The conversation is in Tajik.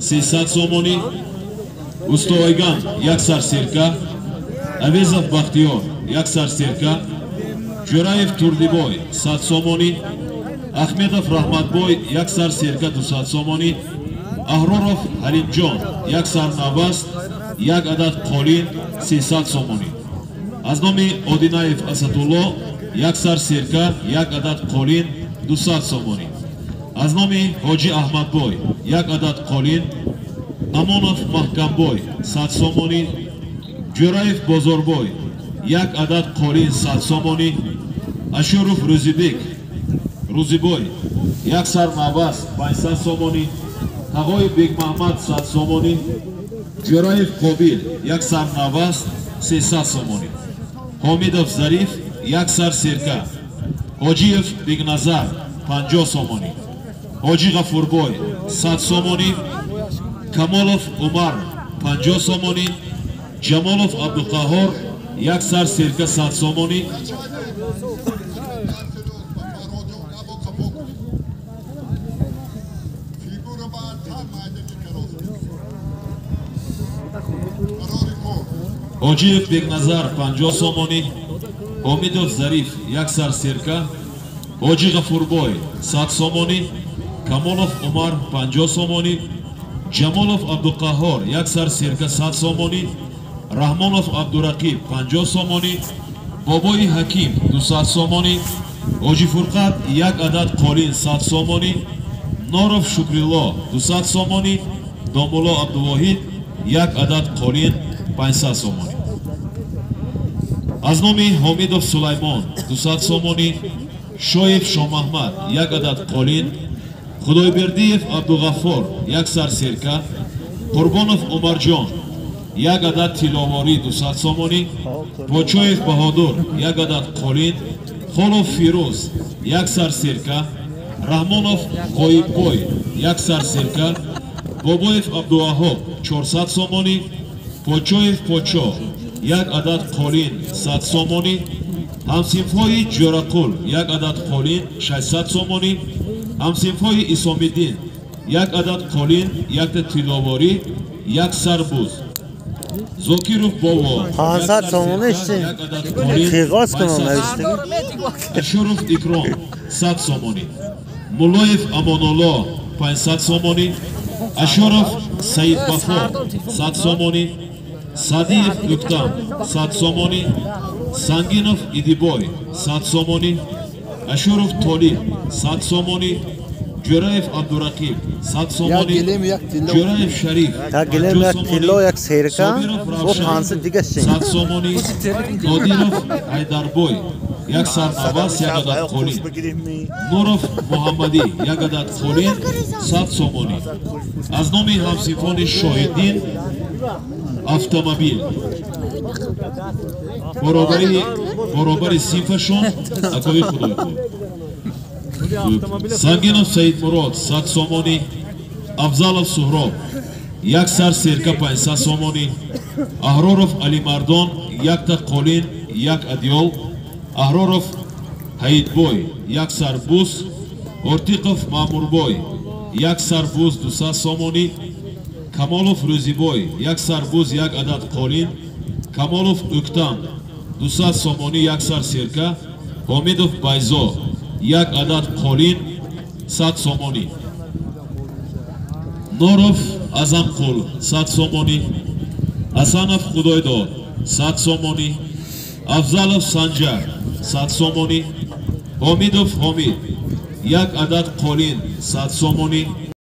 300 сомонӣ, Устовайган 1 сар сирка, Авезов Бахтиёр 1 сар сирка, Ҷураев Турлибой 100 сомонӣ, Ахмедов Раҳматбой 1 сар сирка 200 сомонӣ, Аҳроров Ҳалимҷон 1 сар навбаст, 1 адад қолин 300 сомонӣ. Аз номи Одинаев Асадулло 1 сар сирка 1 адад қолин 200 сомонӣ. Аз номи Ҳоҷи Аҳмадбой 1 адад қолин, Амонов Маҳкамбой 100 сомонӣ, Ҷураев Бозорбой 1 адад қолин 100 сомонӣ, Ашуров Рӯзибой 1 сар навбаст 500 сомонӣ, Ҳағои Бегмаҳмад 100 сомонӣ, Ҷураев Қобил 1 сар навбаст 300 сомонӣ, Ҳомидов Зариф 1 сар сирка, Ҳоҷиев Бегназар 50 сомонӣ, Ҳоҷи Ғафурбой 100 сомонӣ, Камолов Умар 50 сомонӣ, Ҷамолов Абдуқаҳҳор 1 сар сирка 100 сомонӣ, Ҳоҷиев Бегназар 50 сомонӣ, Ҳомидов Зариф 1 сар сирка, Ҳоҷи Ғафурбой 100 сомонӣ, Камолов Умар 50 сомонӣ, Ҷамолов Абдуқаҳҳор 1 сар сирка 100 сомонӣ, Раҳмонов Абдурақиб 50 сомонӣ, Бобои Ҳаким 200 сомонӣ, Ҳоҷи Фурқат 1 адад қолин 100 сомонӣ, Норов Шукрилло 200 сомонӣ, Домулло Абдувоҳид 1 адад қолин 500 сомонӣ. Аз номи Ҳомидов Сулаймон 200 сомонӣ, Шоев Шомаҳмад 1 адад қолин, Худойбердиев Абдуғаффор 1 сар сирка, Қурбонов Умарҷон 1 адад тиловорӣ 200 сомонӣ, Почоев Баҳодур 1 адад қолин, Холов Фирӯз 1 сар сирка, Раҳмонов Ғоиббой 1 сар сирка, Бобоев Абдуваҳоб 400 сомонӣ, Почоев Почо 1 адад қолин 100 сомонӣ, ҳамсинфҳои Ҷӯрақул 1 адад қолин 600 сомонӣ, ҳамсинфҳои Исомиддин 1 адад қолин 1 тиловорӣ 1 сар буз, Зокиров Бово 500 сомонӣ қиғоз кунам навиштагӣ, Ашуров Икром 100 сомонӣ, Муллоев Амонолло 500 сомонӣ, Ашуров Саидбафо 100 сомонӣ, Садиев Уктам 100 сомонӣ, Сангинов Идибой 100 сомонӣ, Ашуров Толиб 100 сомонӣ, Ҷураев Абдурақиб 100 сомонӣ, Ҷураев Шариф 50 сомонӣ, Собиров Равшан 100 сомонӣ, Нодиров Ҳайдарбой 1 сар навбаст 1 адад қолин, Нуров Муҳаммадӣ 1 адад қолин 100 сомонӣ. Аз номи ҳамсинфони Шоҳиддин автомобил баробари синфашон акои Худойхоҳ. Сангинов Саидмурод 100 сомонӣ, Афзалов Суҳроб 1 сар сирка 500 сомонӣ, Аҳроров Алимардон 1 та қолин 1 адёл, Аҳроров Ҳаидбой 1 сар буз, Ортиқов Маъмурбой 1 сар буз 200 сомонӣ, Камолов Рӯзибой 1 сар буз 1 адад қолин, Камолов Уктам 200 сомонӣ 1 сар сирка, Ҳомидов Байзо 1 адад қолин 100 сомонӣ, Норов Азамқул 100 сомонӣ, Асанов Худойдод 100 сомонӣ, Афзалов Санҷар 100 сомонӣ, Ҳомидов Ҳомид 1 адад қолин 100 сомонӣ,